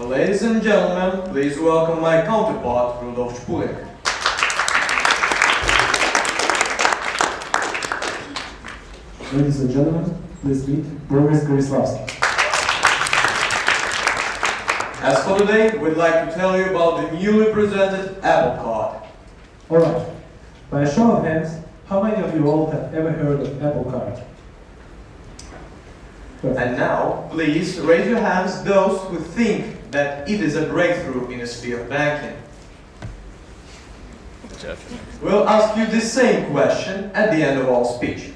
Ladies and gentlemen, please welcome my counterpart, Rudolf Špulink. Ladies and gentlemen, please meet Boris Gореslawski. As for today, we'd like to tell you about the newly presented Apple Card. Alright, by a show of hands, how many of you all have ever heard of Apple Card? Perfect. And now, please raise your hands those who think that it is a breakthrough in the sphere of banking. We'll ask you the same question at the end of our speech.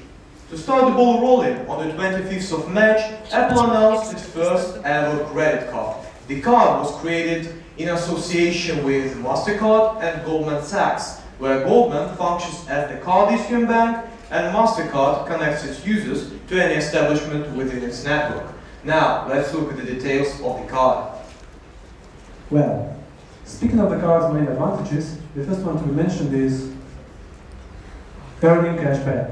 To start the ball rolling, on the 25th of March, Apple announced its first ever credit card. The card was created in association with MasterCard and Goldman Sachs, where Goldman functions as the card issuing bank and MasterCard connects its users to any establishment within its network. Now, let's look at the details of the card. Well, speaking of the card's main advantages, the first one to be mentioned is earning cash back.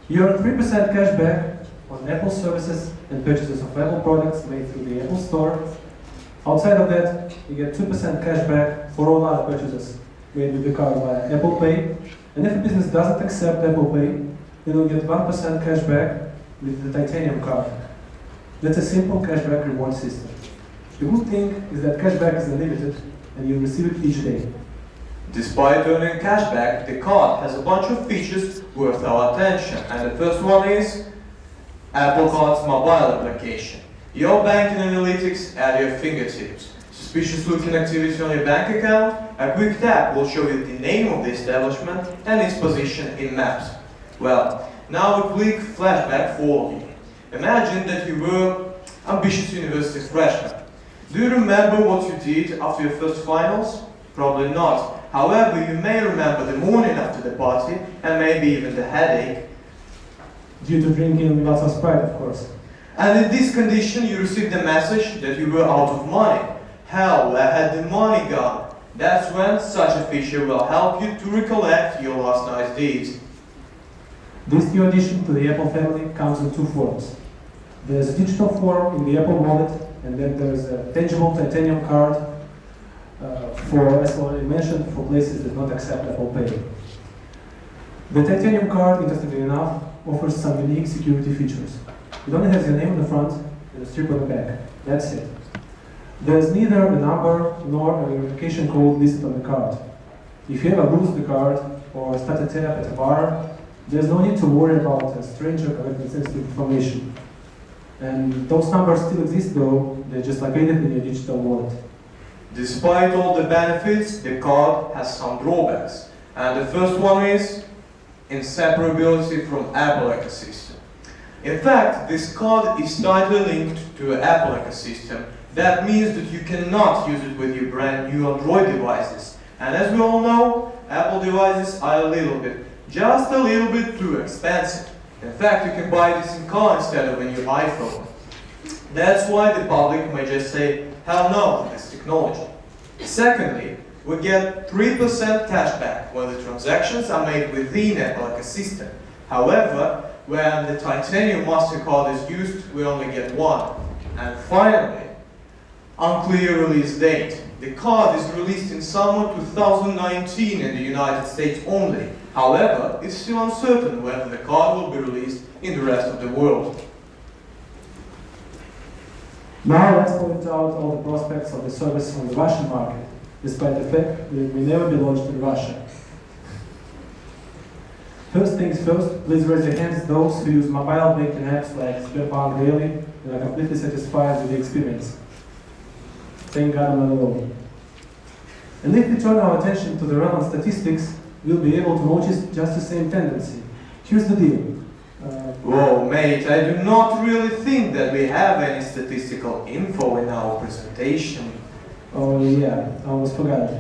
You earn 3% cash back on Apple services and purchases of Apple products made through the Apple Store. Outside of that, you get 2% cash back for all other purchases made with the card via Apple Pay. And if a business doesn't accept Apple Pay, then you'll get 1% cash back with the Titanium card. That's a simple cashback reward system. The good thing is that cashback is unlimited and you receive it each day. Despite earning cashback, the card has a bunch of features worth our attention, and the first one is Apple Card's mobile application. Your banking analytics at your fingertips. Suspicious looking activity on your bank account, a quick tap will show you the name of the establishment and its position in maps. Well, now a quick flashback for you. Imagine that you were ambitious university freshman. Do you remember what you did after your first finals? Probably not. However, you may remember the morning after the party and maybe even the headache. Due to drinking lots of Sprite, of course. And in this condition, you received a message that you were out of money. Hell, where had the money gone? That's when such a feature will help you to recollect your last night's deeds. This new addition to the Apple family comes in two forms. There's a digital form in the Apple Wallet, and then there's a tangible Titanium card for, as already mentioned, for places that don't accept Apple Pay. The Titanium card, interestingly enough, offers some unique security features. It only has your name on the front and a strip on the back. That's it. There's neither a number nor a verification code listed on the card. If you ever lose the card or start a tap at a bar, there's no need to worry about a stranger collecting sensitive information. And those numbers still exist though, they're just located in your digital wallet. Despite all the benefits, the card has some drawbacks. And the first one is inseparability from Apple ecosystem. In fact, this card is tightly linked to an Apple ecosystem. That means that you cannot use it with your brand new Android devices. And as we all know, Apple devices are just a little bit too expensive. In fact, you can buy this in car instead of a new iPhone. That's why the public may just say, hell no to this technology. Secondly, we get 3% cashback when the transactions are made within Apple ecosystem. However, when the Titanium MasterCard is used, we only get 1. And finally, unclear release date. The card is released in summer 2019 in the United States only. However, it's still uncertain whether the card will be released in the rest of the world. Now let's point out all the prospects of the service on the Russian market, despite the fact that it may never be launched in Russia. First things first, please raise your hands those who use mobile banking apps like Sberbank daily and are completely satisfied with the experience. Thank God I'm not alone. And if we turn our attention to the relevant statistics, we'll be able to notice just the same tendency. Here's the deal. Whoa, mate, I do not really think that we have any statistical info in our presentation. Oh yeah, I almost forgot.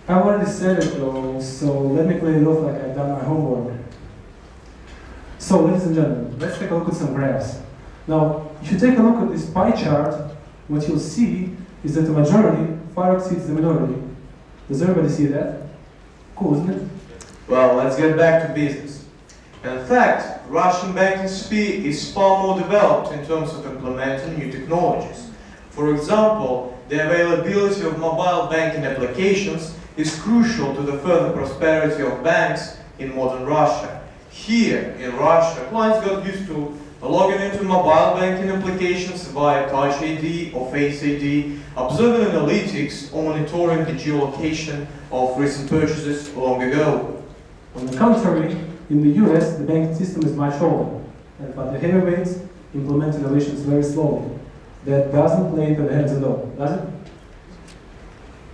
I already said it though, so let me play it off like I've done my homework. So, ladies and gentlemen, let's take a look at some graphs. Now, if you take a look at this pie chart, what you'll see is that the majority far exceeds the minority. Does everybody see that? Cool, isn't it? Well, let's get back to business. In fact, Russian banking sphere is far more developed in terms of implementing new technologies. For example, the availability of mobile banking applications is crucial to the further prosperity of banks in modern Russia. Here in Russia, clients got used to logging into mobile banking applications via Touch ID or Face ID, observing analytics or monitoring the geolocation of recent purchases long ago. On the contrary, in the US, the banking system is much older, but the heavyweights implement innovations very slowly. That doesn't play into the hands at all, does it?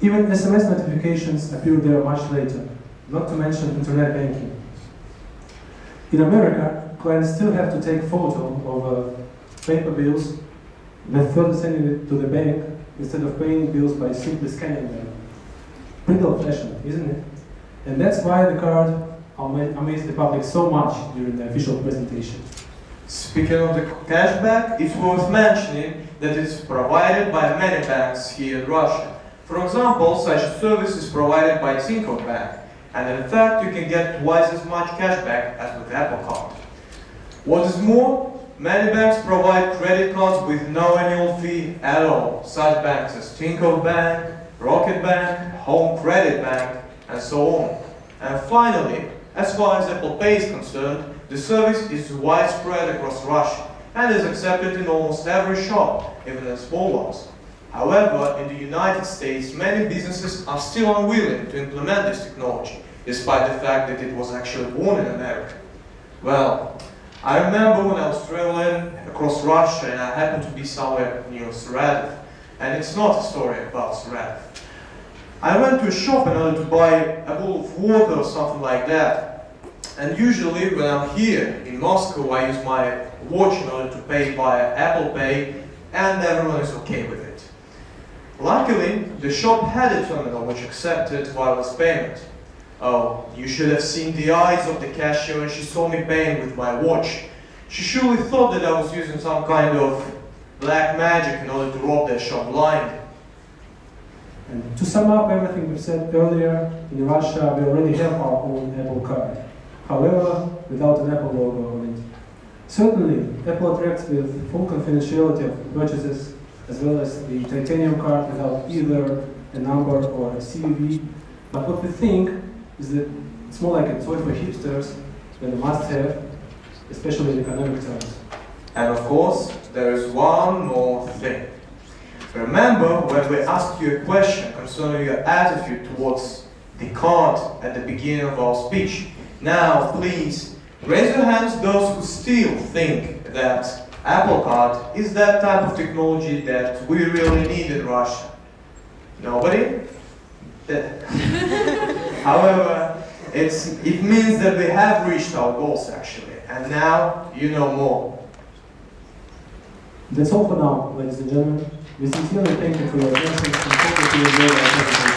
Even SMS notifications appear there much later, not to mention internet banking. In America, clients still have to take photo of paper bills before sending it to the bank instead of paying bills by simply scanning them. Pretty old-fashioned, isn't it? And that's why the card amazed the public so much during the official presentation. Speaking of the cashback, it's worth mentioning that it's provided by many banks here in Russia. For example, such a service is provided by Tinkoff Bank, and in fact you can get twice as much cashback as with Apple Card. What is more, many banks provide credit cards with no annual fee at all, such banks as Tinkoff Bank, Rocket Bank, Home Credit Bank, and so on. And finally, as far as Apple Pay is concerned, the service is widespread across Russia and is accepted in almost every shop, even in small ones. However, in the United States, many businesses are still unwilling to implement this technology, despite the fact that it was actually born in America. Well, I remember when I was traveling across Russia and I happened to be somewhere near Saratov, and it's not a story about Saratov. I went to a shop in order to buy a bowl of water or something like that. And usually when I'm here in Moscow, I use my watch in order to pay via Apple Pay, and everyone is okay with it. Luckily, the shop had a terminal which accepted wireless payment. Oh, you should have seen the eyes of the cashier when she saw me paying with my watch. She surely thought that I was using some kind of black magic in order to rob their shop blind. And to sum up everything we've said earlier, in Russia we already have our own Apple Card. However, without an Apple logo on it. Certainly, Apple attracts with full confidentiality of purchases, as well as the titanium card without either a number or a CVV. But what we think is that it's more like a toy for hipsters than a must-have, especially in economic terms. And of course, there is one more thing. Remember when we asked you a question concerning your attitude towards the card at the beginning of our speech? Now, please, raise your hands those who still think that Apple Card is that type of technology that we really need in Russia. Nobody? However, it means that we have reached our goals actually, and now you know more. That's all for now, ladies and gentlemen. We sincerely thank you for your attention and hope that you enjoyed our presentation.